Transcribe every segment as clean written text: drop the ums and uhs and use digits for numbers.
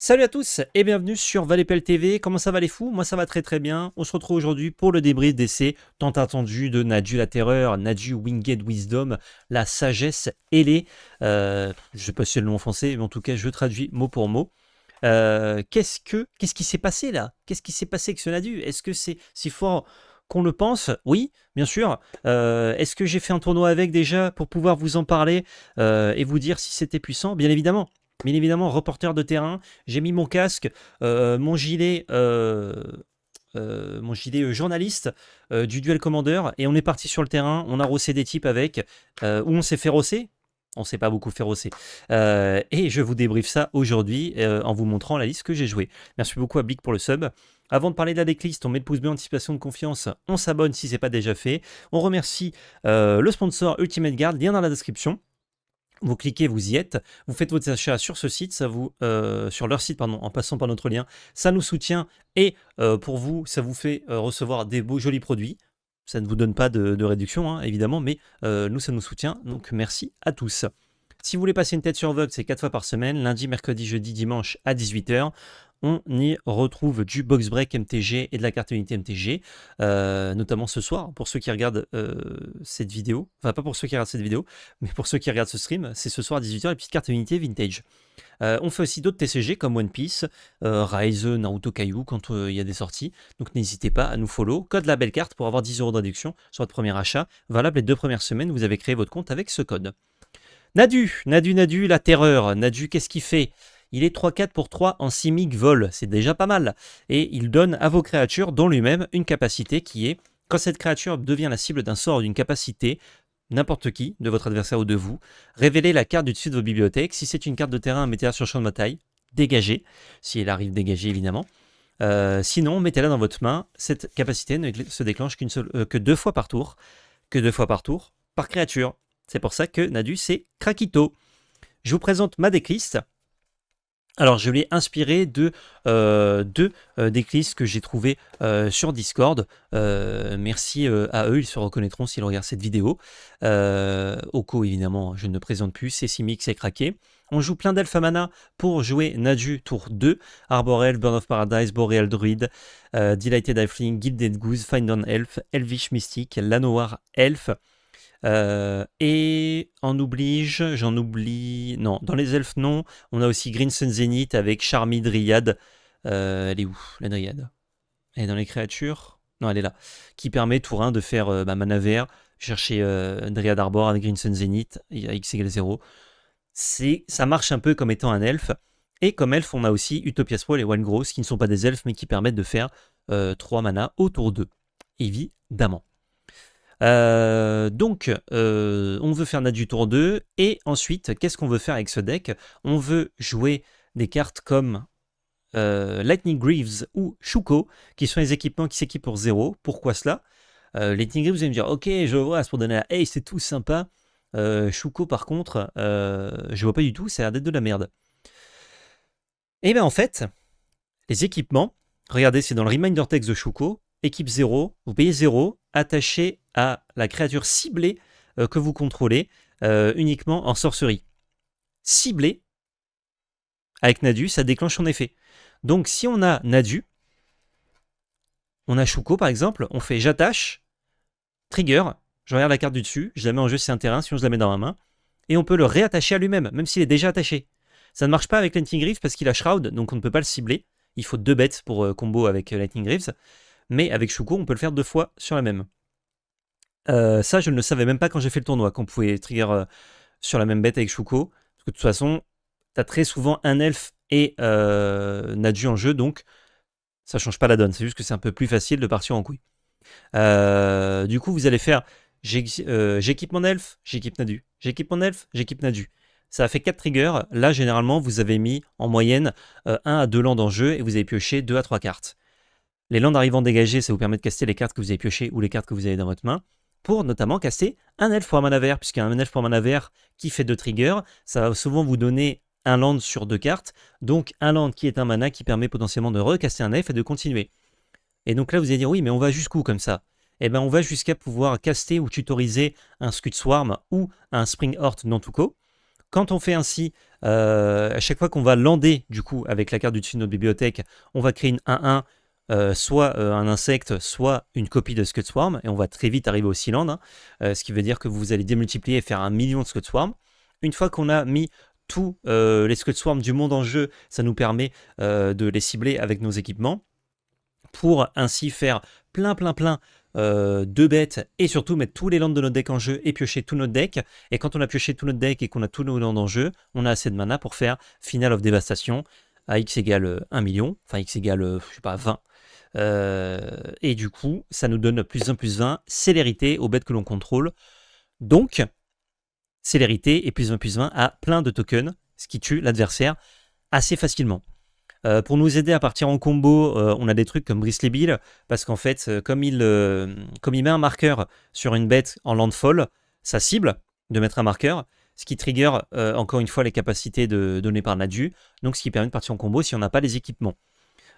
Salut à tous et bienvenue sur Valepel TV. Comment ça va les fous? Moi ça va très très bien. On se retrouve aujourd'hui pour le débrief d'essai tant attendu de Nadu la Terreur, Nadu Winged Wisdom, la sagesse ailée. Je sais pas si c'est le nom en français, mais en tout cas je traduis mot pour mot. Qu'est-ce qui s'est passé là? Qu'est-ce qui s'est passé avec ce Nadu? Est-ce que c'est si fort qu'on le pense? Oui, bien sûr. Est-ce que j'ai fait un tournoi avec déjà pour pouvoir vous en parler et vous dire si c'était puissant? Bien évidemment. Bien évidemment, reporter de terrain, j'ai mis mon casque, mon gilet journaliste du Duel Commander, et on est parti sur le terrain, on a rossé des types avec, où on s'est fait rosser, on s'est pas beaucoup fait rosser, et je vous débriefe ça aujourd'hui en vous montrant la liste que j'ai jouée. Merci beaucoup à Blick pour le sub. Avant de parler de la decklist, on met le pouce bleu, anticipation de confiance, on s'abonne si c'est pas déjà fait, on remercie le sponsor Ultimate Guard, lien dans la description. Vous cliquez, vous y êtes, vous faites votre achat sur ce site, sur leur site pardon, en passant par notre lien, ça nous soutient et pour vous, ça vous fait recevoir des beaux jolis produits. Ça ne vous donne pas de réduction hein, évidemment, mais nous ça nous soutient, donc merci à tous. Si vous voulez passer une tête sur Vogue, c'est 4 fois par semaine, lundi, mercredi, jeudi, dimanche à 18h. On y retrouve du box break MTG et de la carte unité MTG, notamment ce soir, pour ceux qui regardent cette vidéo. Enfin, pas pour ceux qui regardent cette vidéo, mais pour ceux qui regardent ce stream, c'est ce soir à 18h, les petites cartes unité vintage. On fait aussi d'autres TCG comme One Piece, Rise, Naruto Kaiju quand il y a des sorties. Donc n'hésitez pas à nous follow. Code la belle carte pour avoir 10 € de réduction sur votre premier achat. Valable les 2 premières semaines, vous avez créé votre compte avec ce code. Nadu, la terreur. Nadu, qu'est-ce qu'il fait? Il est 3-4 pour 3 en simic vol, c'est déjà pas mal. Et il donne à vos créatures, dont lui-même, une capacité qui est, quand cette créature devient la cible d'un sort ou d'une capacité, n'importe qui, de votre adversaire ou de vous, révélez la carte du dessus de vos bibliothèques. Si c'est une carte de terrain, mettez-la sur le champ de bataille, dégagez, si elle arrive dégagée évidemment. Sinon, mettez-la dans votre main. Cette capacité ne se déclenche que 2 fois par tour, par créature. C'est pour ça que Nadu, c'est Krakito. Je vous présente ma decklist. Alors, je l'ai inspiré de deux decklists que j'ai trouvés sur Discord. Merci à eux, ils se reconnaîtront s'ils regardent cette vidéo. Oko, évidemment, je ne présente plus, c'est Simic, c'est craqué. On joue plein d'elfes à mana pour jouer Nadu tour 2, Arbor Elf, Burn of Paradise, Boreal Druid, Delighted Halfling, Gilded Goose, Find on Elf, Elvish Mystic, Lanoir Elf. Et j'en oublie. Non, dans les elfes, non. On a aussi Green Sun Zenith avec Charmy Dryad. Elle est où, la Dryad? Elle est dans les créatures? Non, elle est là. Qui permet tour 1 de faire mana vert, chercher Dryad Arbor avec Green Sun Zenith, à x égale 0. Ça marche un peu comme étant un elfe. Et comme elfe, on a aussi Utopia Sprawl et One Gross, qui ne sont pas des elfes, mais qui permettent de faire 3 mana au tour 2. Évidemment. On veut faire Nadu tour 2, et ensuite, qu'est-ce qu'on veut faire avec ce deck? On veut jouer des cartes comme Lightning Greaves ou Shuko, qui sont les équipements qui s'équipent pour 0. Pourquoi cela? Lightning Greaves, vous allez me dire, ok, je vois, c'est pour donner la haste, c'est tout sympa. Shuko, par contre, je vois pas du tout, ça a l'air d'être de la merde. Et bien en fait, les équipements, regardez, c'est dans le reminder text de Shuko, équipe 0, vous payez 0, attaché à la créature ciblée que vous contrôlez, uniquement en sorcerie. Ciblée, avec Nadu, ça déclenche son effet. Donc si on a Nadu, on a Shuko par exemple, on fait j'attache, trigger, je regarde la carte du dessus, je la mets en jeu si c'est un terrain, sinon je la mets dans ma main, et on peut le réattacher à lui-même, même s'il est déjà attaché. Ça ne marche pas avec Lightning Greaves parce qu'il a Shroud, donc on ne peut pas le cibler. Il faut 2 bêtes pour combo avec Lightning Greaves. Mais avec Shuko, on peut le faire 2 fois sur la même. Ça, je ne le savais même pas quand j'ai fait le tournoi, qu'on pouvait trigger sur la même bête avec Shuko. Parce que de toute façon, tu as très souvent un elfe et Nadu en jeu, donc ça change pas la donne. C'est juste que c'est un peu plus facile de partir en couille. Du coup, vous allez faire j'équipe mon elfe, j'équipe Nadu. J'équipe mon elfe, j'équipe Nadu. Ça a fait 4 triggers. Là, généralement, vous avez mis en moyenne 1 à 2 landes en jeu et vous avez pioché 2 à 3 cartes. Les landes arrivant dégagées, ça vous permet de caster les cartes que vous avez piochées ou les cartes que vous avez dans votre main, pour notamment caster un elfe pour un mana vert, puisqu'un elfe pour un mana vert qui fait 2 triggers, ça va souvent vous donner un land sur 2 cartes, donc un land qui est un mana qui permet potentiellement de recaster un elfe et de continuer. Et donc là vous allez dire oui mais on va jusqu'où comme ça? Eh bien on va jusqu'à pouvoir caster ou tutoriser un Scud Swarm ou un Spring Hort Nantuko, Quand on fait ainsi, à chaque fois qu'on va lander du coup avec la carte du dessus de notre bibliothèque, on va créer une 1-1, soit un insecte, soit une copie de Scud Swarm, et on va très vite arriver au Sealand, hein, ce qui veut dire que vous allez démultiplier et faire 1 million de Scud Swarm. Une fois qu'on a mis tous les Scud Swarm du monde en jeu, ça nous permet de les cibler avec nos équipements, pour ainsi faire plein de bêtes, et surtout mettre tous les lands de notre deck en jeu et piocher tout notre deck. Et quand on a pioché tout notre deck et qu'on a tous nos lands en jeu, on a assez de mana pour faire Final of Devastation à x égale 1 million, enfin x égale, je sais pas, 20. Et du coup, ça nous donne +1/+20 célérité aux bêtes que l'on contrôle. Donc, célérité et +1/+20 à plein de tokens, ce qui tue l'adversaire assez facilement. Pour nous aider à partir en combo, on a des trucs comme Bristly Bill, parce qu'en fait, comme il met un marqueur sur une bête en landfall, ça cible de mettre un marqueur, ce qui trigger encore une fois les capacités données par Nadu, donc ce qui permet de partir en combo si on n'a pas les équipements.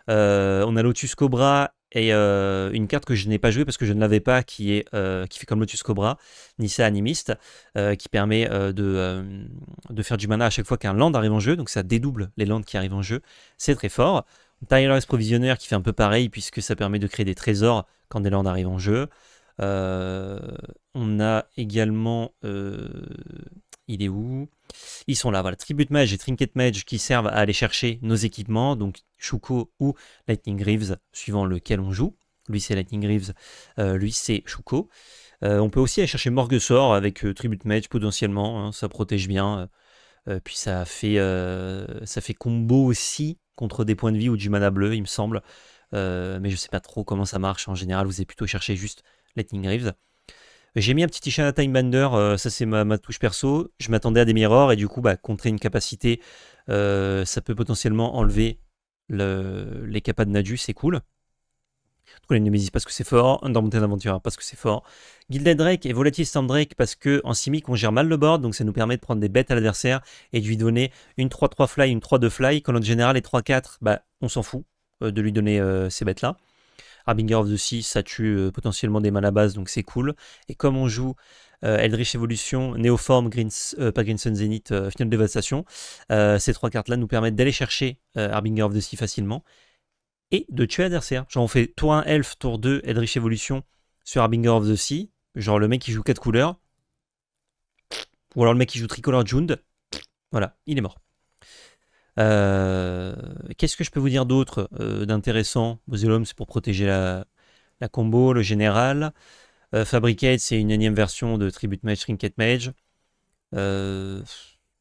On a Lotus Cobra et une carte que je n'ai pas jouée parce que je ne l'avais pas, qui fait comme Lotus Cobra, Nissa Animiste, qui permet de faire du mana à chaque fois qu'un land arrive en jeu, donc ça dédouble les lands qui arrivent en jeu, c'est très fort. Tireless Provisionnaire qui fait un peu pareil puisque ça permet de créer des trésors quand des lands arrivent en jeu. On a également... il est où ? Ils sont là, voilà, Tribute Mage et Trinket Mage qui servent à aller chercher nos équipements, donc Shuko ou Lightning Greaves, suivant lequel on joue. Lui c'est Lightning Greaves, lui c'est Shuko. On peut aussi aller chercher Morguesor avec Tribute Mage potentiellement, hein, ça protège bien. Puis ça fait combo aussi contre des points de vie ou du mana bleu, il me semble. Mais je sais pas trop comment ça marche. En général, vous avez plutôt cherché juste Lightning Greaves. J'ai mis un petit Tishana Timebender, ça c'est ma touche perso. Je m'attendais à des mirrors et du coup, contrer une capacité, ça peut potentiellement enlever les capas de Nadu, c'est cool. Troll Nemesis parce que c'est fort, Undaunted Adventurer parce que c'est fort, Gilded Drake et Volatile Storm Drake parce que en Simic on gère mal le board, donc ça nous permet de prendre des bêtes à l'adversaire et de lui donner une 3-3 fly, une 3-2 fly. Quand notre général est 3-4, on s'en fout de lui donner ces bêtes là. Harbinger of the Sea, ça tue potentiellement des mana base, donc c'est cool. Et comme on joue Eldritch Evolution, Neoform, pas Green Sun Zenith, Final Devastation, ces trois cartes-là nous permettent d'aller chercher Harbinger of the Sea facilement et de tuer l'adversaire. Genre on fait tour 1 Elf, tour 2 Eldritch Evolution sur Harbinger of the Sea, genre le mec qui joue 4 couleurs, ou alors le mec qui joue Tricolor Jund, voilà, il est mort. Qu'est-ce que je peux vous dire d'autre d'intéressant? Bozellum, c'est pour protéger la combo, le général. Fabricate, c'est une énième version de Tribute Mage, Trinket Mage.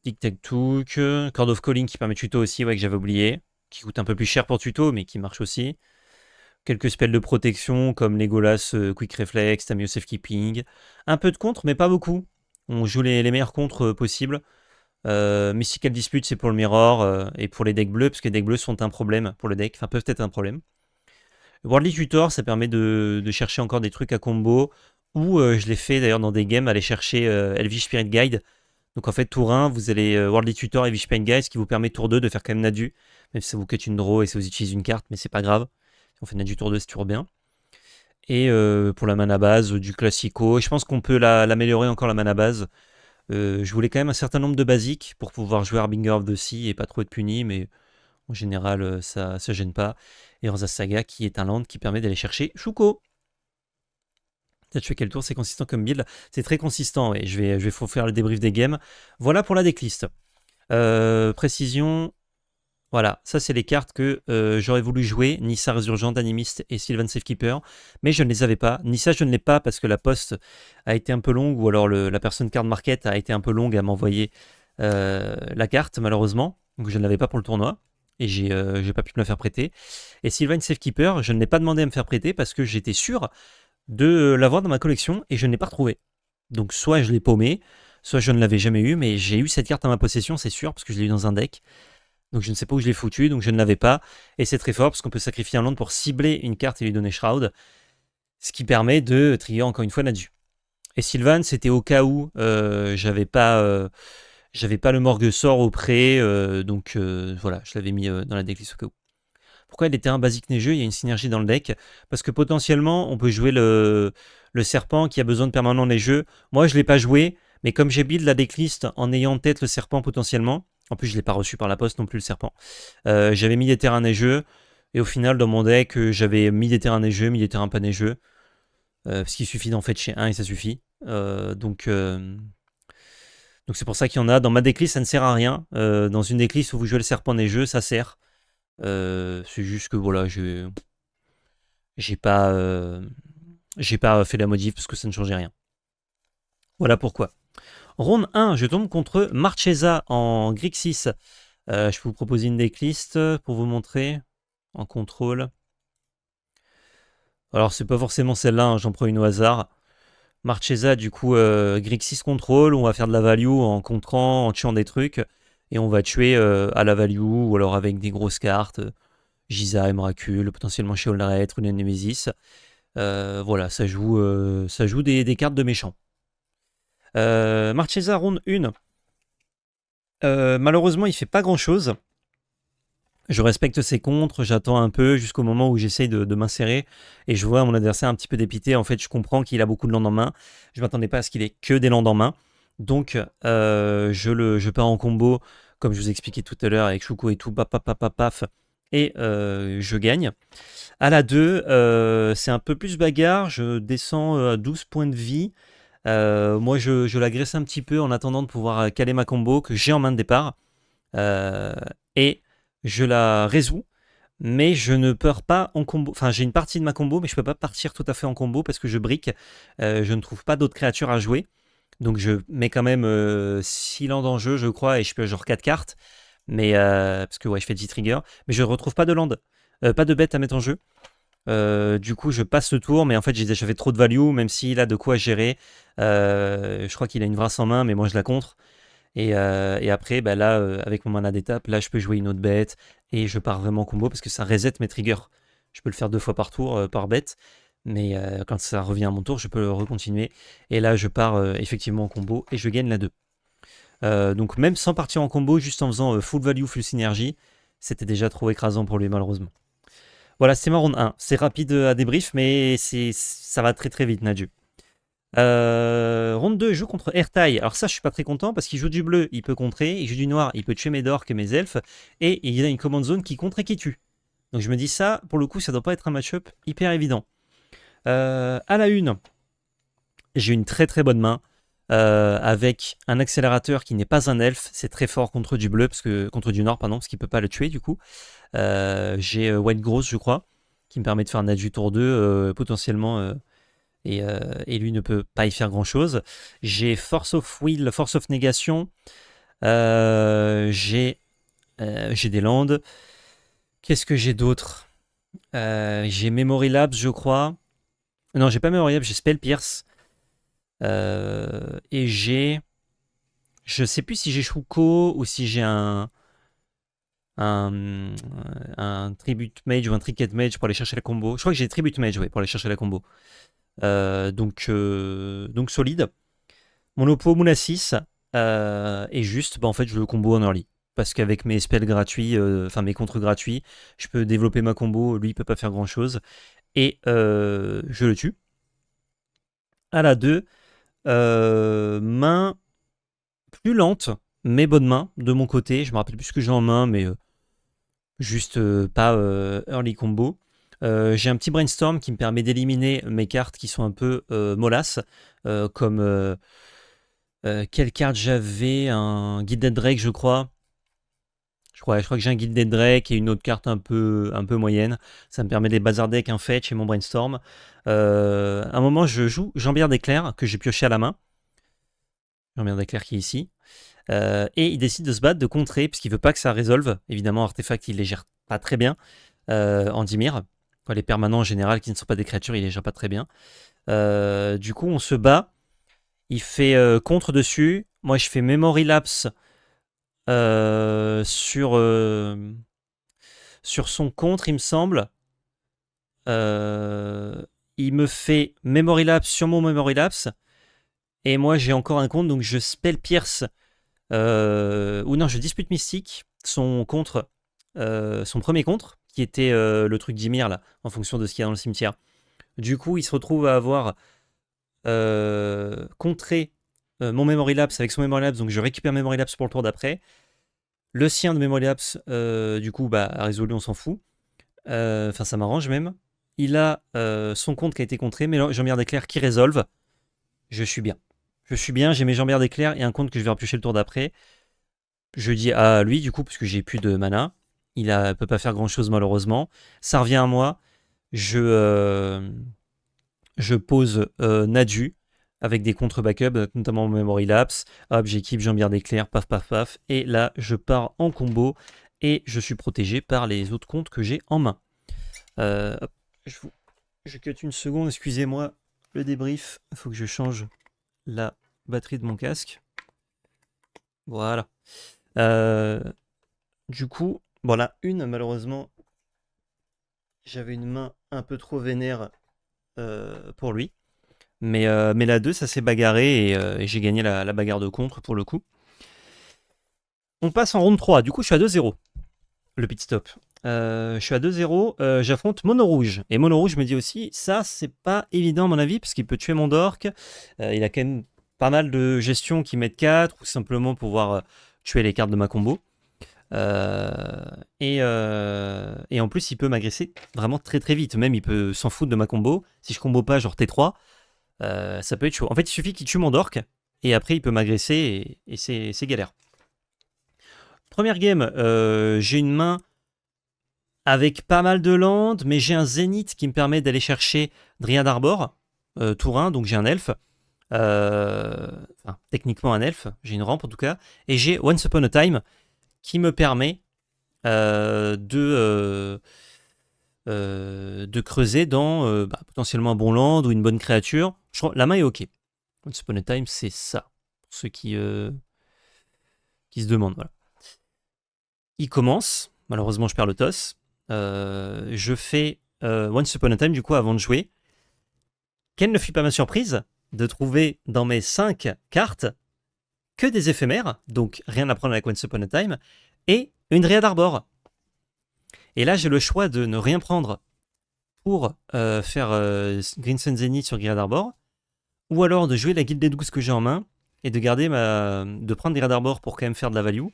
Tic Tac Took, Chord of Calling qui permet tuto aussi, ouais, que j'avais oublié, qui coûte un peu plus cher pour tuto, mais qui marche aussi. Quelques spells de protection comme Legolas, Quick Reflex, Tamiyo Safekeeping. Un peu de contre, mais pas beaucoup. On joue les meilleurs contres possibles. Mystical Dispute, c'est pour le mirror et pour les decks bleus, parce que les decks bleus sont un problème pour le deck, enfin peuvent être un problème. Worldly Tutor, ça permet de chercher encore des trucs à combo, ou je l'ai fait d'ailleurs dans des games, aller chercher Elvish Spirit Guide. Donc en fait, tour 1, vous allez Worldly Tutor, Elvish Spirit Guide, ce qui vous permet tour 2 de faire quand même Nadu, même si ça vous cut une draw et ça vous utilise une carte, mais c'est pas grave. Si on fait Nadu tour 2, c'est toujours bien. Et pour la mana base, du classico, je pense qu'on peut l'améliorer encore la mana base. Je voulais quand même un certain nombre de basiques pour pouvoir jouer Harbinger of the Sea et pas trop être puni, mais en général, ça gêne pas. Et Urza Saga, qui est un land qui permet d'aller chercher Shuko. Tu fais quel tour? C'est consistant comme build? C'est très consistant, et je vais faire le débrief des games. Voilà pour la decklist. Précision. Voilà, ça c'est les cartes que j'aurais voulu jouer, Nissa Résurgente, Animiste et Sylvan Safekeeper, mais je ne les avais pas. Nissa je ne l'ai pas parce que la poste a été un peu longue, ou alors la personne card market a été un peu longue à m'envoyer la carte malheureusement, donc je ne l'avais pas pour le tournoi, et j'ai pas pu me la faire prêter. Et Sylvan Safekeeper, je ne l'ai pas demandé à me faire prêter parce que j'étais sûr de l'avoir dans ma collection et je ne l'ai pas retrouvé. Donc soit je l'ai paumé, soit je ne l'avais jamais eu, mais j'ai eu cette carte en ma possession, c'est sûr, parce que je l'ai eu dans un deck. Donc je ne sais pas où je l'ai foutu, donc je ne l'avais pas. Et c'est très fort parce qu'on peut sacrifier un land pour cibler une carte et lui donner Shroud. Ce qui permet de trigger encore une fois Nadu. Et Sylvan, c'était au cas où j'avais pas le Morguesor auprès. Donc voilà, je l'avais mis dans la decklist au cas où. Pourquoi il était un basique neigeux? Il y a une synergie dans le deck. Parce que potentiellement, on peut jouer le serpent qui a besoin de permanent neigeux. Moi, je ne l'ai pas joué. Mais comme j'ai build la decklist en ayant en tête le serpent potentiellement, en plus je ne l'ai pas reçu par la poste non plus le serpent, j'avais mis des terrains neigeux, et au final dans mon deck j'avais mis des terrains neigeux, mis des terrains pas neigeux, parce qu'il suffit d'en fetcher un et ça suffit. Donc c'est pour ça qu'il y en a. Dans ma decklist ça ne sert à rien. Dans une decklist où vous jouez le serpent neigeux, ça sert. C'est juste que voilà, j'ai pas fait la modif parce que ça ne changeait rien. Voilà pourquoi. Ronde 1, je tombe contre Marchesa en Grixis. Je peux vous proposer une decklist pour vous montrer en contrôle. Alors c'est pas forcément celle-là, hein, j'en prends une au hasard. Marchesa, du coup, Grixis contrôle, on va faire de la value en contrant, en tuant des trucs, et on va tuer à la value, ou alors avec des grosses cartes, Giza, Emrakul, potentiellement Sheolraeth, Rune Nemesis. Voilà, ça joue des cartes de méchants. Marchesa, ronde 1. Malheureusement, il fait pas grand-chose. Je respecte ses contres, j'attends un peu jusqu'au moment où j'essaye de m'insérer et je vois mon adversaire un petit peu dépité. En fait, je comprends qu'il a beaucoup de landes en main. Je ne m'attendais pas à ce qu'il ait que des landes en main. Donc, je pars en combo, comme je vous expliquais tout à l'heure, avec Shuko et tout, paf, paf, paf, paf, et je gagne. À la 2, c'est un peu plus bagarre. Je descends à 12 points de vie. Moi, je l'agresse un petit peu en attendant de pouvoir caler ma combo que j'ai en main de départ. Et je la résous, mais je ne pars pas en combo. Enfin, j'ai une partie de ma combo, mais je peux pas partir tout à fait en combo parce que je brique. Je ne trouve pas d'autres créatures à jouer. Donc je mets quand même 6 landes en jeu, je crois, et je peux genre 4 cartes. Mais parce que ouais, je fais 10 triggers. Mais je ne retrouve pas de land. Pas de bêtes à mettre en jeu. Du coup, je passe le tour, mais en fait, j'ai déjà fait trop de value, même s'il a de quoi gérer. Je crois qu'il a une Vrasse en main, mais moi, je la contre. Et après, bah là, avec mon mana d'étape, là, je peux jouer une autre bête et je pars vraiment en combo parce que ça reset mes triggers. Je peux le faire 2 fois par tour, par bête, mais quand ça revient à mon tour, je peux le recontinuer. Et là, je pars effectivement en combo et je gagne la 2. Donc même sans partir en combo, juste en faisant full value, full synergie, c'était déjà trop écrasant pour lui malheureusement. Voilà, c'est ma ronde 1. C'est rapide à débrief, mais ça va très très vite, Nadu. Ronde 2, je joue contre Ertai. Alors ça, je suis pas très content parce qu'il joue du bleu, il peut contrer. Il joue du noir, il peut tuer mes dorks et mes elfes. Et il a une command zone qui contre et qui tue. Donc je me dis ça, pour le coup, ça doit pas être un match-up hyper évident. À la 1, j'ai une très très bonne main. Avec un accélérateur qui n'est pas un elfe. C'est très fort contre du bleu, contre du noir, pardon, parce qu'il peut pas le tuer du coup. J'ai White Gross, je crois, qui me permet de faire un Nadu tour 2, potentiellement... Et lui ne peut pas y faire grand chose. J'ai Force of Will, Force of Négation. J'ai des landes. Qu'est-ce que j'ai d'autre? J'ai Memory Labs, je crois. Non, j'ai pas Memory Labs, j'ai Spell Pierce. Et j'ai. Je sais plus si j'ai Shuko ou si j'ai un Tribute Mage ou un Trinket Mage pour aller chercher la combo. Je crois que j'ai Tribute Mage, ouais, pour aller chercher la combo. Donc solide. Mon oppo Mouna 6 et juste, en fait, je le combo en early. Parce qu'avec mes spells gratuits, enfin mes contres gratuits, je peux développer ma combo, lui il peut pas faire grand chose. Et je le tue. À la 2, main plus lente, mais bonne main de mon côté. Je me rappelle plus ce que j'ai en main, mais juste pas early combo. J'ai un petit brainstorm qui me permet d'éliminer mes cartes qui sont un peu mollasses, comme quelle carte j'avais, un Gilded Drake, je crois. Je crois que j'ai un Gilded Drake et une autre carte un peu moyenne. Ça me permet de les bazarder avec un fetch et mon brainstorm. À un moment, je joue Jambière d'éclair que j'ai pioché à la main. Jambière d'éclair qui est ici. Et il décide de se battre, de contrer, puisqu'il veut pas que ça résolve. Évidemment, Artefact, il les gère pas très bien en Dimir. Les permanents en général qui ne sont pas des créatures, il les gère pas très bien. Du coup, on se bat. Il fait contre dessus. Moi, je fais Memory Lapse sur son contre, il me semble. Il me fait Memory Lapse sur mon Memory Lapse. Et moi, j'ai encore un contre, donc je Spell Pierce. Ou non, je Dispute Mystique. Son contre, son premier contre, qui était le truc d'Ymir, là, en fonction de ce qu'il y a dans le cimetière. Du coup, il se retrouve à avoir contré mon Memory Lapse avec son Memory Lapse, donc je récupère Memory Lapse pour le tour d'après. Le sien de Memory Lapse, du coup, bah, résolu, on s'en fout. Enfin, ça m'arrange même. Il a son compte qui a été contré, mais jambières d'éclair qui résolve. Je suis bien. Je suis bien, j'ai mes jambières d'éclair et un compte que je vais repiocher le tour d'après. Je dis à lui, du coup, parce que j'ai plus de mana. Il peut pas faire grand chose, malheureusement. Ça revient à moi. Je pose Nadu avec des contre-backups, notamment Memory Lapse. Hop, j'équipe jambières d'éclair, paf, paf, paf. Et là, je pars en combo et je suis protégé par les autres comptes que j'ai en main. Hop, je cut une seconde, excusez-moi, le débrief. Il faut que je change la batterie de mon casque. Voilà. Du coup, bon, la une, malheureusement, j'avais une main un peu trop vénère pour lui. Mais la 2, ça s'est bagarré et j'ai gagné la bagarre de contre pour le coup. On passe en round 3. Du coup, je suis à 2-0. Le pit stop. Je suis à 2-0. J'affronte Mono Rouge. Et Mono Rouge me dit aussi, ça, c'est pas évident à mon avis, parce qu'il peut tuer mon Dork. Il a quand même pas mal de gestion qui mettent 4, ou simplement pouvoir tuer les cartes de ma combo. Et en plus, il peut m'agresser vraiment très très vite. Même, il peut s'en foutre de ma combo. Si je combo pas, genre T3, ça peut être chaud. En fait, il suffit qu'il tue mon Dork, et après, il peut m'agresser, et c'est galère. Première game, j'ai une main avec pas mal de landes, mais j'ai un Zénith qui me permet d'aller chercher Dryad Arbor, tour 1, donc j'ai un elfe. Enfin, techniquement un elfe, j'ai une rampe en tout cas. Et j'ai Once Upon a Time qui me permet de creuser dans potentiellement un bon land ou une bonne créature. La main est ok. Once Upon a Time, c'est ça. Pour ceux qui se demandent. Voilà. Il commence. Malheureusement, je perds le toss. Je fais Once Upon a Time, du coup, avant de jouer. Quelle ne fut pas ma surprise de trouver dans mes 5 cartes que des éphémères, donc rien à prendre avec Once Upon a Time, et une Dryad Arbor. Et là, j'ai le choix de ne rien prendre pour faire Green Sun Zenith sur Dryad Arbor, ou alors de jouer la Guilde des 12 que j'ai en main, et de garder de prendre Dryad Arbor pour quand même faire de la value,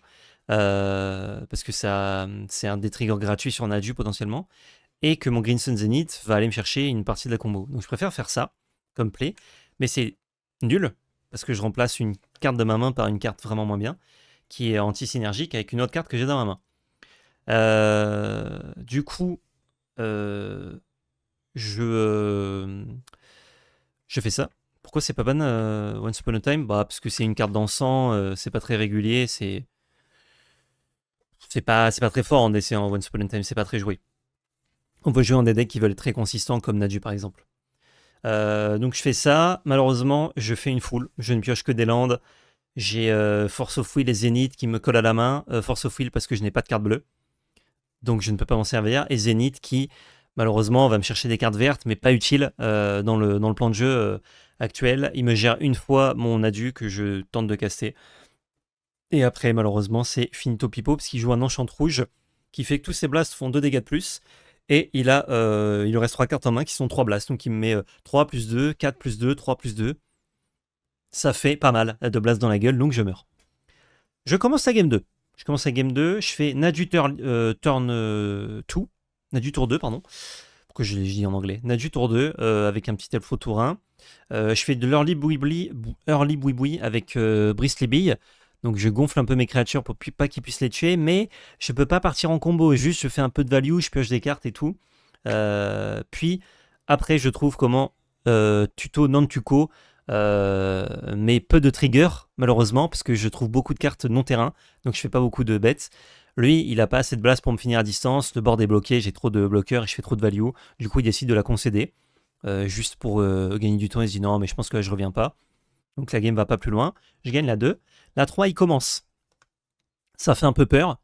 parce que c'est un des triggers gratuits sur Nadu potentiellement, et que mon Green Sun Zenith va aller me chercher une partie de la combo. Donc je préfère faire ça comme play, mais c'est nul, parce que je remplace une carte de ma main par une carte vraiment moins bien, qui est anti-synergique avec une autre carte que j'ai dans ma main. Du coup, je fais ça. Pourquoi c'est pas ban Once Upon a Time? Bah, parce que c'est une carte d'encens, c'est pas très régulier, c'est pas très fort en DC en Once Upon a Time, c'est pas très joué. On peut jouer en des decks qui veulent être très consistants comme Nadu par exemple. Donc je fais ça, malheureusement je fais une full, je ne pioche que des landes. J'ai Force of Will et Zénith qui me collent à la main. Force of Will parce que je n'ai pas de carte bleue, donc je ne peux pas m'en servir. Et Zénith qui malheureusement va me chercher des cartes vertes mais pas utiles dans le plan de jeu actuel. Il me gère une fois mon Nadu que je tente de caster. Et après malheureusement c'est finito pipo parce qu'il joue un enchant rouge qui fait que tous ses blasts font 2 dégâts de plus. Et il lui reste 3 cartes en main qui sont 3 blasts. Donc il me met 3 plus 2, 4 plus 2, 3 plus 2. Ça fait pas mal de blasts dans la gueule, donc je meurs. Je commence la game 2. Je fais Nadu turn 2. Nadu tour 2, pardon. Pourquoi je l'ai dit en anglais? Nadu tour 2 avec un petit elfo tour 1. Je fais de l'early boui avec Bristly Bee. Donc je gonfle un peu mes créatures pour pas qu'ils puissent les tuer, mais je peux pas partir en combo, juste je fais un peu de value, je pioche des cartes et tout. Puis après je trouve comment tuto non-tuco, mais peu de triggers malheureusement, parce que je trouve beaucoup de cartes non-terrain, donc je fais pas beaucoup de bêtes. Lui, il a pas assez de blast pour me finir à distance, le board est bloqué, j'ai trop de bloqueurs et je fais trop de value, du coup il décide de la concéder, juste pour gagner du temps. Il se dit non mais je pense que là je reviens pas. Donc la game va pas plus loin. Je gagne la 2. La 3, il commence. Ça fait un peu peur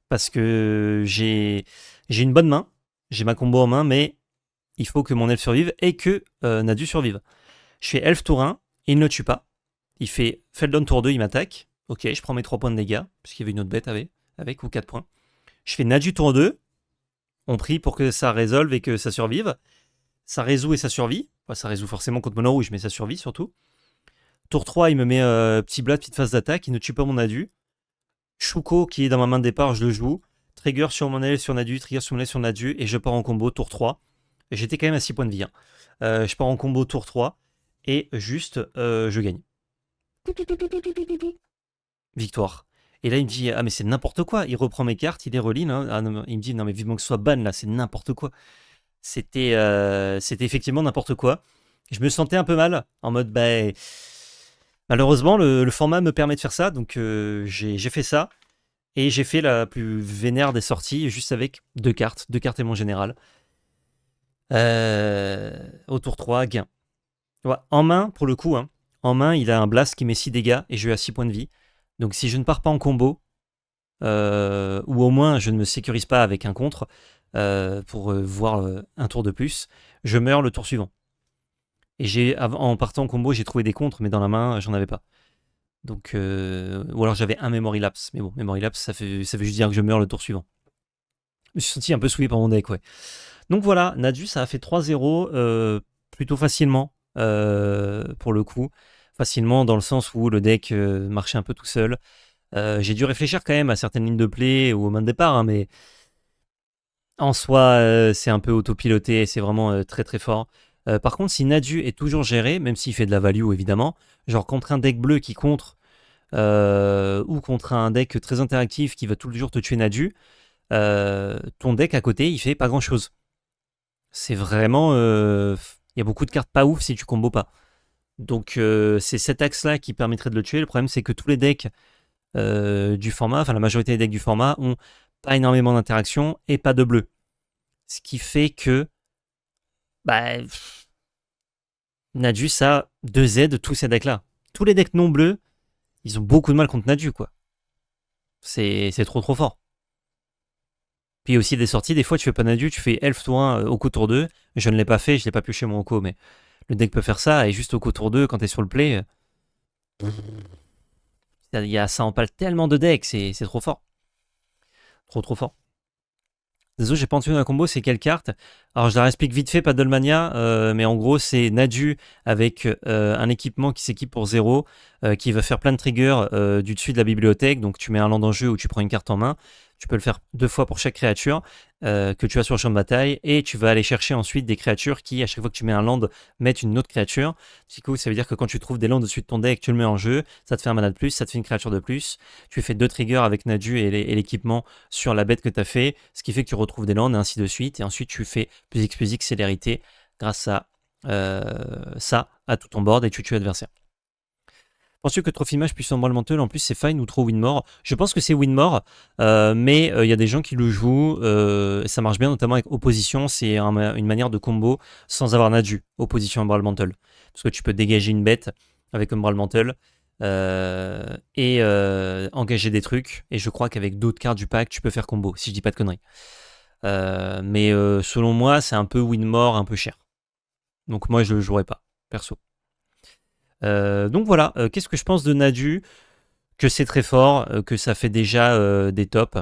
parce que j'ai une bonne main. J'ai ma combo en main, mais il faut que mon elfe survive et que Nadu survive. Je fais elfe tour 1, il ne le tue pas. Il fait Feldon tour 2, il m'attaque. Ok, je prends mes 3 points de dégâts, puisqu'il y avait une autre bête avec ou 4 points. Je fais Nadu tour 2. On prie pour que ça résolve et que ça survive. Ça résout et ça survit. Enfin, ça résout forcément contre Mono Rouge, mais ça survit surtout. Tour 3, il me met petit blast, petite phase d'attaque, il ne tue pas mon Nadu. Shuko qui est dans ma main de départ, je le joue. Trigger sur mon aile sur Nadu, trigger sur mon aile sur Nadu, et je pars en combo tour 3. J'étais quand même à 6 points de vie. Hein. Je pars en combo tour 3, et juste, je gagne. Victoire. Et là, il me dit, ah mais c'est n'importe quoi. Il reprend mes cartes, il les reline. Hein. Ah, non, il me dit, non mais vivement que ce soit ban là, c'est n'importe quoi. C'était effectivement n'importe quoi. Je me sentais un peu mal, en mode, bah... Malheureusement, le format me permet de faire ça, donc j'ai fait ça. Et j'ai fait la plus vénère des sorties, juste avec 2 cartes et mon général. Au tour 3, gain. Ouais, en main, pour le coup, hein, en main, il a un blast qui met 6 dégâts et je vais à 6 points de vie. Donc si je ne pars pas en combo, ou au moins je ne me sécurise pas avec un contre, pour voir un tour de plus, je meurs le tour suivant. Et en partant en combo, j'ai trouvé des contres, mais dans la main, j'en avais pas. Donc, ou alors j'avais un Memory Lapse. Mais bon, Memory Lapse, ça veut juste dire que je meurs le tour suivant. Je me suis senti un peu souillé par mon deck, ouais. Donc voilà, Nadu, ça a fait 3-0 plutôt facilement, pour le coup. Facilement dans le sens où le deck marchait un peu tout seul. J'ai dû réfléchir quand même à certaines lignes de play ou aux mains de départ, hein, mais en soi, c'est un peu autopiloté et c'est vraiment très très fort. Par contre, si Nadu est toujours géré, même s'il fait de la value évidemment, genre contre un deck bleu qui contre, ou contre un deck très interactif qui va tout le jour te tuer Nadu, ton deck à côté il fait pas grand chose. C'est vraiment... Il y a beaucoup de cartes pas ouf si tu combos pas. Donc c'est cet axe-là qui permettrait de le tuer. Le problème c'est que tous les decks du format, enfin la majorité des decks du format, ont pas énormément d'interaction et pas de bleu. Ce qui fait que bah, Nadu, ça a 2Z de tous ces decks-là. Tous les decks non bleus, ils ont beaucoup de mal contre Nadu, quoi. C'est trop fort. Puis il y a aussi des sorties, des fois tu fais pas Nadu, tu fais Elf tour 1, Oko tour 2. Je ne l'ai pas fait, je l'ai pas pioché mon Oko, mais le deck peut faire ça, et juste Oko tour 2, quand t'es sur le play, ça empale tellement de decks, c'est trop fort. Trop fort. Désolé, j'ai pas entendu un combo, c'est quelle carte? Alors je la explique vite fait, Paddlemania, mais en gros c'est Nadu avec un équipement qui s'équipe pour 0, qui va faire plein de triggers du dessus de la bibliothèque, donc tu mets un land en jeu ou tu prends une carte en main, tu peux le faire 2 fois pour chaque créature que tu as sur le champ de bataille, et tu vas aller chercher ensuite des créatures qui, à chaque fois que tu mets un land, mettent une autre créature. Du coup, ça veut dire que quand tu trouves des lands au-dessus de ton deck, tu le mets en jeu, ça te fait un mana de plus, ça te fait une créature de plus, tu fais 2 triggers avec Nadu et l'équipement sur la bête que tu as fait, ce qui fait que tu retrouves des lands et ainsi de suite, et ensuite tu fais plus X célérité grâce à ça, à tout ton board, et tu tues l'adversaire. Penses-tu que Trophy Mage puisse Embranlemental en plus c'est fine ou trop Winmore? Je pense que c'est Winmore, mais il y a des gens qui le jouent, ça marche bien notamment avec Opposition, c'est une manière de combo sans avoir Nadu, Opposition Embranlemental. Parce que tu peux dégager une bête avec Embranlemental et engager des trucs, et je crois qu'avec d'autres cartes du pack tu peux faire combo, si je dis pas de conneries. Mais selon moi c'est un peu Winmore, un peu cher. Donc moi je le jouerai pas, perso. Donc voilà, qu'est-ce que je pense de Nadu? Que c'est très fort, que ça fait déjà des tops.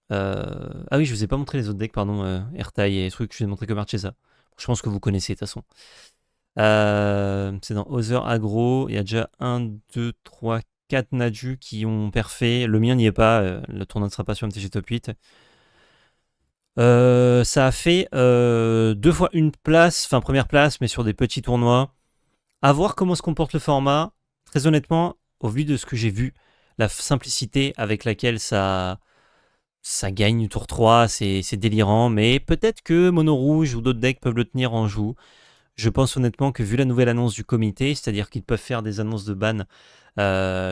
Ah oui, je vous ai pas montré les autres decks, pardon, Ertai et trucs, je vous ai montré que Marchesa. Je pense que vous connaissez de toute façon. C'est dans Other Agro, il y a déjà 1, 2, 3, 4 Nadu qui ont perfait. Le mien n'y est pas, le tournoi ne sera pas sur MTG Top 8. Ça a fait 2 fois une place, enfin première place, mais sur des petits tournois. À voir comment se comporte le format. Très honnêtement, au vu de ce que j'ai vu, la simplicité avec laquelle ça gagne tour 3, c'est délirant. Mais peut-être que Mono Rouge ou d'autres decks peuvent le tenir en joue. Je pense honnêtement que vu la nouvelle annonce du comité, c'est-à-dire qu'ils peuvent faire des annonces de ban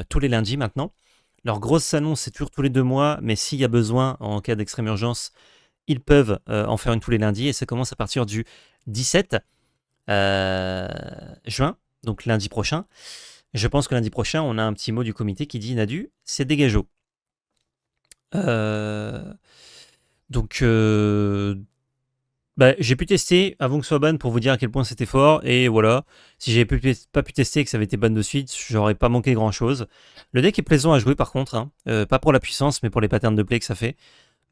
tous les lundis maintenant. Leur grosse annonce, c'est toujours tous les 2 mois, mais s'il y a besoin, en cas d'extrême urgence, ils peuvent en faire une tous les lundis, et ça commence à partir du 17 juin, donc lundi prochain. Je pense que lundi prochain, on a un petit mot du comité qui dit Nadu, c'est dégageau. Donc, j'ai pu tester avant que ce soit ban pour vous dire à quel point c'était fort, et voilà. Si j'avais pas pu tester et que ça avait été ban de suite, j'aurais pas manqué grand chose. Le deck est plaisant à jouer par contre, hein. Pas pour la puissance, mais pour les patterns de play que ça fait.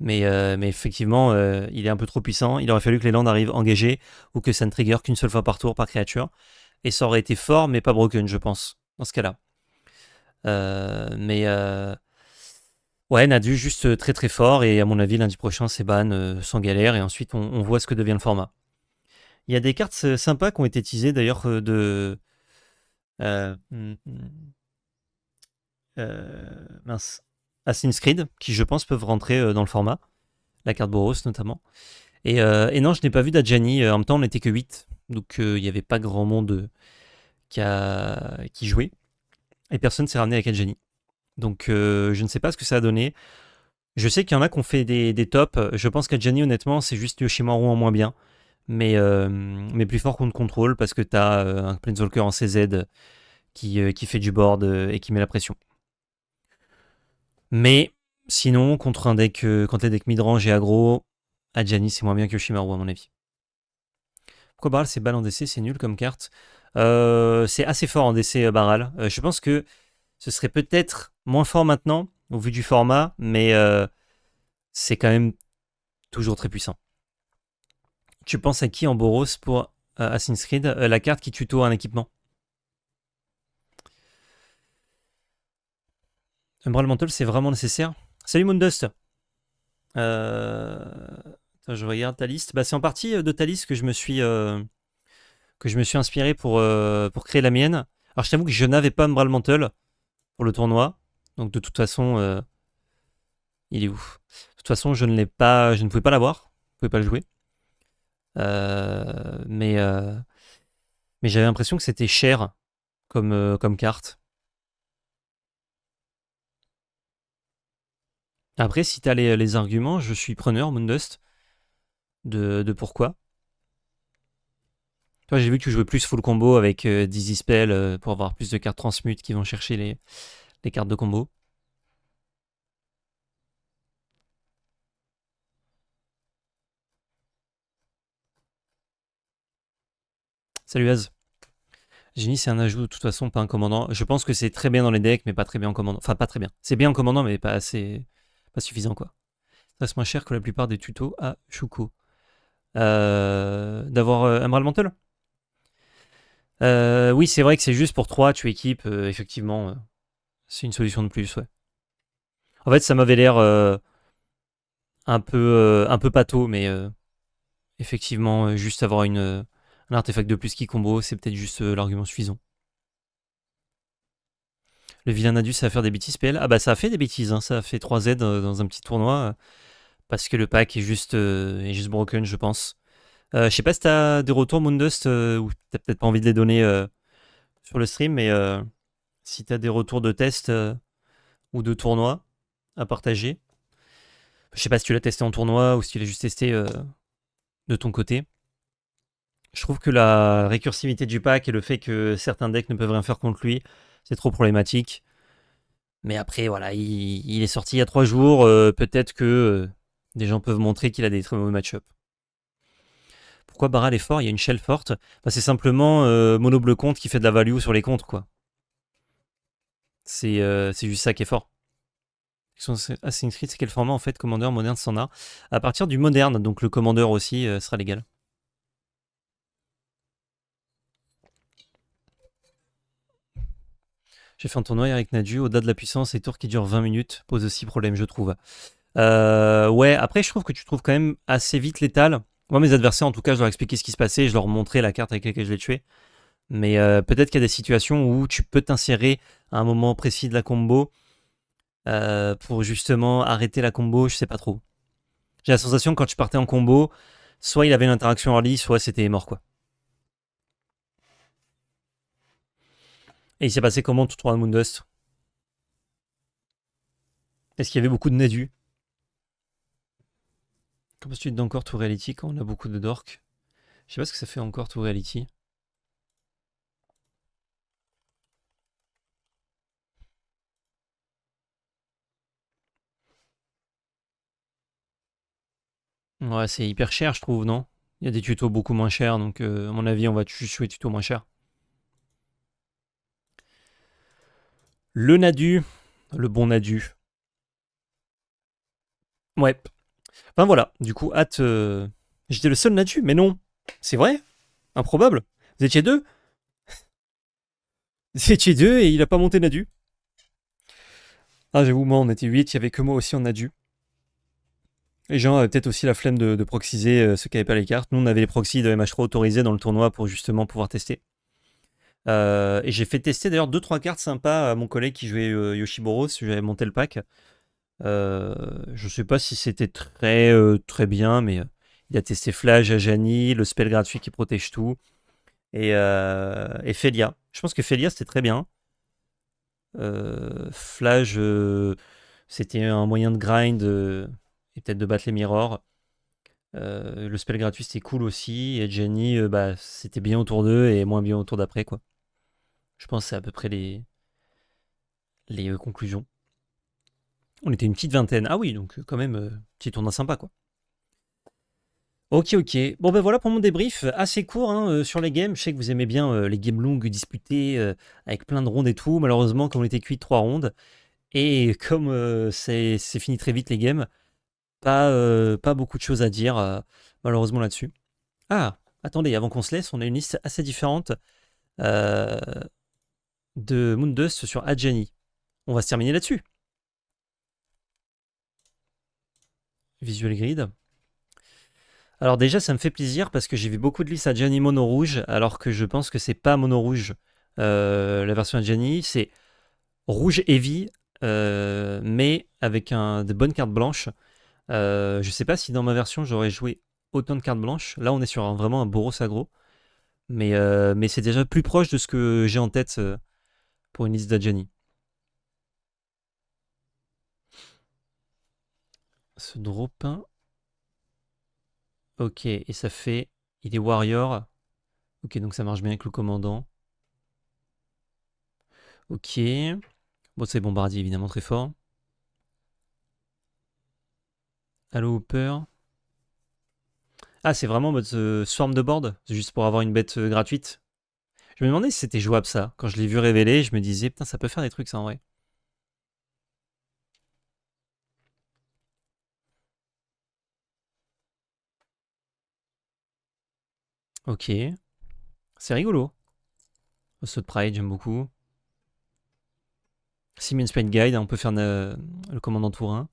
Mais effectivement, il est un peu trop puissant. Il aurait fallu que les lands arrivent engagés ou que ça ne trigger qu'une seule fois par tour par créature. Et ça aurait été fort, mais pas broken, je pense. dans ce cas-là. Mais ouais, Nadu juste très très fort et à mon avis lundi prochain c'est ban sans galère et ensuite on voit ce que devient le format. Il y a des cartes sympas qui ont été teasées d'ailleurs de euh, hmm, hmm, mince, Assassin's Creed qui je pense peuvent rentrer dans le format, la carte Boros notamment. Et non, je n'ai pas vu d'Adjani, en même temps on n'était que 8, donc il n'y avait pas grand monde qui jouait et personne s'est ramené avec Adjani. Donc je ne sais pas ce que ça a donné. Je sais qu'il y en a qui ont fait des tops. Je pense qu'Adjani, honnêtement, c'est juste Yoshimaru en moins bien. Mais plus fort contre contrôle parce que t'as un Planeswalker en CZ qui fait du board et qui met la pression. Mais sinon, contre un deck, quand les decks midrange et aggro, Adjani c'est moins bien que Yoshimaru à mon avis. Pourquoi Baral c'est balle en DC, c'est nul comme carte. C'est assez fort en DC Baral. Je pense que ce serait peut-être moins fort maintenant au vu du format, mais c'est quand même toujours très puissant. Tu penses à qui en Boros pour Assassin's Creed la carte qui tuto un équipement. Umbral Mantle, c'est vraiment nécessaire. Salut Moondust. Attends, je regarde ta liste. Bah, c'est en partie de ta liste que je me suis inspiré pour créer la mienne. Alors je t'avoue que je n'avais pas Umbral Mantle pour le tournoi. Donc de toute façon, il est où? De toute façon, je ne pouvais pas l'avoir. Je ne pouvais pas le jouer. Mais j'avais l'impression que c'était cher comme carte. Après, si tu as les arguments, je suis preneur, Moondust, de pourquoi. Toi, j'ai vu que tu jouais plus full combo avec Dizzy Spell pour avoir plus de cartes transmute qui vont chercher les cartes de combo. Salut Az. Génie, c'est un ajout de toute façon, pas un commandant. Je pense que c'est très bien dans les decks, mais pas très bien en commandant. Enfin, pas très bien. C'est bien en commandant, mais pas assez. Pas suffisant, quoi. Ça reste moins cher que la plupart des tutos à Shuko. D'avoir Emerald Mantle. Oui, c'est vrai que c'est juste pour 3, tu équipes. Effectivement, c'est une solution de plus, ouais. En fait, ça m'avait l'air un peu pâteau, mais effectivement, juste avoir un artefact de plus qui combo, c'est peut-être juste l'argument suffisant. Le vilain Nadu, ça va faire des bêtises PL. Ah bah ça a fait des bêtises, hein. Ça a fait 3Z dans un petit tournoi, parce que le pack est juste broken, je pense. Je sais pas si t'as des retours, Moondust, ou t'as peut-être pas envie de les donner sur le stream, mais si t'as des retours de test ou de tournoi à partager. Je sais pas si tu l'as testé en tournoi ou si tu l'as juste testé de ton côté. Je trouve que la récursivité du pack et le fait que certains decks ne peuvent rien faire contre lui, c'est trop problématique. Mais après, voilà, il est sorti il y a 3 jours. Peut-être que des gens peuvent montrer qu'il a des très mauvais match-up. Pourquoi Baral est fort? Il y a une shell forte. Bah, c'est simplement mono bleu contre qui fait de la value sur les contres, quoi. C'est juste ça qui est fort. Assassin's Creed, c'est quel format en fait? Commander, moderne, standard. À partir du moderne, donc le Commander aussi sera légal. J'ai fait un tournoi avec Nadu, au-delà de la puissance, et tours qui durent 20 minutes pose aussi problème, je trouve. Ouais, après, je trouve que tu trouves quand même assez vite létal. Moi, mes adversaires, en tout cas, je leur expliquais ce qui se passait, je leur montrais la carte avec laquelle je les tuais. Mais peut-être qu'il y a des situations où tu peux t'insérer à un moment précis de la combo pour justement arrêter la combo, je sais pas trop. J'ai la sensation que quand tu partais en combo, soit il avait une interaction early, soit c'était mort, quoi. Et il s'est passé comment tout le Moondust? Est-ce qu'il y avait beaucoup de Nadu? Comment tu dis encore to reality quand on a beaucoup de dork? Je sais pas ce que ça fait encore to reality. Ouais, c'est hyper cher, je trouve, non? Il y a des tutos beaucoup moins chers, donc à mon avis, on va juste jouer tutos moins chers. Le Nadu, le bon Nadu. Ouais. Enfin voilà, du coup, hâte. J'étais le seul Nadu, mais non. C'est vrai? Improbable. Vous étiez deux? C'était 2 et il a pas monté Nadu. Ah, j'avoue, moi, on était 8, il y avait que moi aussi en Nadu. Les gens avaient peut-être aussi la flemme de proxiser ceux qui n'avaient pas les cartes. Nous, on avait les proxys de MH3 autorisés dans le tournoi pour justement pouvoir tester. Et j'ai fait tester d'ailleurs 2-3 cartes sympas à mon collègue qui jouait Yoshiboros, j'avais monté le pack. Je sais pas si c'était très bien, mais il a testé Flash, Ajani, le spell gratuit qui protège tout, et Felia. Je pense que Felia c'était très bien. Flash, c'était un moyen de grind et peut-être de battre les mirrors. Le spell gratuit c'était cool aussi, et Jenny, bah, c'était bien autour d'eux et moins bien autour d'après, quoi. Je pense que c'est à peu près les conclusions. On était une petite vingtaine. Ah oui, donc quand même, petit tournoi sympa, quoi. Ok, ok. Bon, ben voilà pour mon débrief. Assez court hein, sur les games. Je sais que vous aimez bien les games longues, disputées, avec plein de rondes et tout. Malheureusement, comme on était cuit de 3 rondes, et comme c'est fini très vite les games, pas beaucoup de choses à dire, malheureusement, là-dessus. Ah, attendez, avant qu'on se laisse, on a une liste assez différente euh, de Moondust sur Adjani. On va se terminer là-dessus. Visual Grid. Alors déjà, ça me fait plaisir parce que j'ai vu beaucoup de listes Adjani mono rouge, alors que je pense que c'est pas mono rouge. La version Adjani, c'est rouge heavy, mais avec de bonnes cartes blanches. Je sais pas si dans ma version j'aurais joué autant de cartes blanches. Là, on est sur vraiment un Boros aggro, mais c'est déjà plus proche de ce que j'ai en tête pour une liste d'Adjani. Ce drop 1. Ok, et ça fait. Il est warrior. Ok, donc ça marche bien avec le commandant. Ok. Bon, c'est bombardier évidemment très fort. Allo Hooper. Ah, c'est vraiment mode swarm de board, juste pour avoir une bête gratuite. Je me demandais si c'était jouable ça. Quand je l'ai vu révéler, je me disais, putain, ça peut faire des trucs ça en vrai. Ok, c'est rigolo. Saut de Pride, j'aime beaucoup. Siemens Paint Guide, on peut faire le commandant tour 1.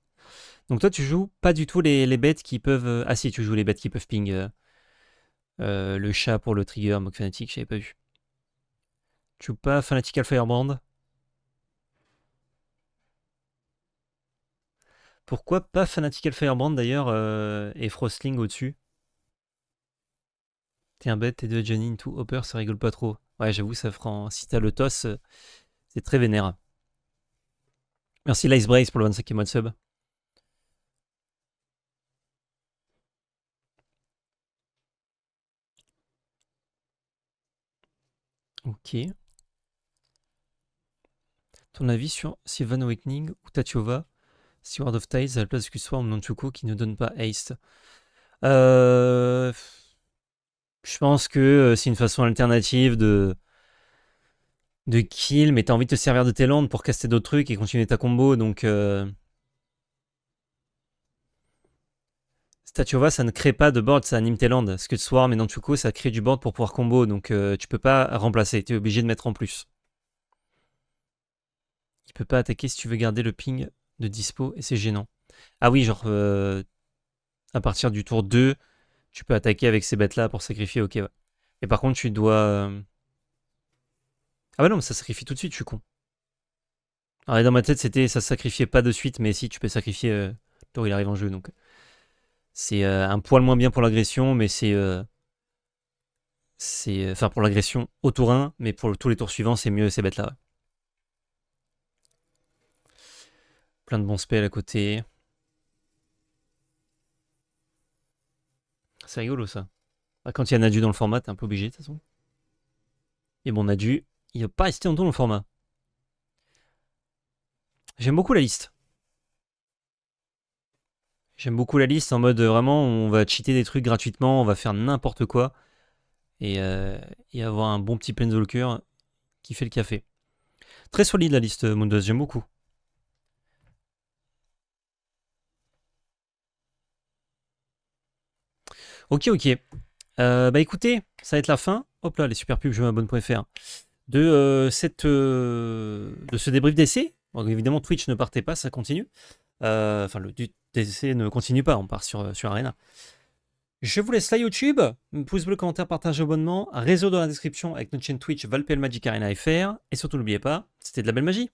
Donc toi, tu joues pas du tout les bêtes qui peuvent. Ah si, tu joues les bêtes qui peuvent ping. Le chat pour le trigger, Mock Fanatic, j'avais pas vu. Tu joues pas Fanatical Firebrand? Pourquoi pas Fanatical Firebrand d'ailleurs et Frostling au-dessus? T'es un bête, t'es deux Janine, tout Hopper, ça rigole pas trop. Ouais, j'avoue, ça prend. Si t'as le toss, c'est très vénère. Merci Lice Brace pour le 25e mois de sub. Ok. Ton avis sur Sylvan Awakening ou Tatiova, Steward of Tides à la place de Swarm ou Nunchuko qui ne donne pas haste? Je pense que c'est une façon alternative de kill, mais t'as envie de te servir de tes landes pour caster d'autres trucs et continuer ta combo, donc Statiova, ça ne crée pas de board, ça anime tes landes. Ce que Swarm et Nanchuko, ça crée du board pour pouvoir combo, donc tu peux pas remplacer, t'es obligé de mettre en plus. Tu peux pas attaquer si tu veux garder le ping de dispo, et c'est gênant. Ah oui, genre, à partir du tour 2, tu peux attaquer avec ces bêtes-là pour sacrifier, ok, ouais. Et par contre, tu dois... Ah bah non, mais ça sacrifie tout de suite, je suis con. Alors dans ma tête, c'était ça sacrifiait pas de suite, mais si, tu peux sacrifier le tour il arrive en jeu, donc... C'est un poil moins bien pour l'agression, mais c'est enfin pour l'agression au tour 1, mais pour tous les tours suivants, c'est mieux ces bêtes-là. Ouais. Plein de bons spells à côté. C'est rigolo ça. Bah, quand il y a Nadu dans le format, t'es un peu obligé de toute façon. Et bon, Nadu, il va pas rester longtemps dans le format. J'aime beaucoup la liste. J'aime beaucoup la liste en mode vraiment on va cheater des trucs gratuitement, on va faire n'importe quoi et, euh, et avoir un bon petit Planeswalker qui fait le café. Très solide la liste Moondos, j'aime beaucoup. Ok, ok. Bah écoutez, ça va être la fin. Hop là, les super pubs, je m'abonne.fr. de ce débrief d'essai. Donc, évidemment, Twitch ne partez pas, ça continue. Enfin, le DC ne continue pas, on part sur Arena. Je vous laisse là YouTube, pouce bleu, commentaire, partage, abonnement, réseau dans la description avec notre chaîne Twitch Valpel Magic Arena FR. Et surtout, n'oubliez pas, c'était de la belle magie.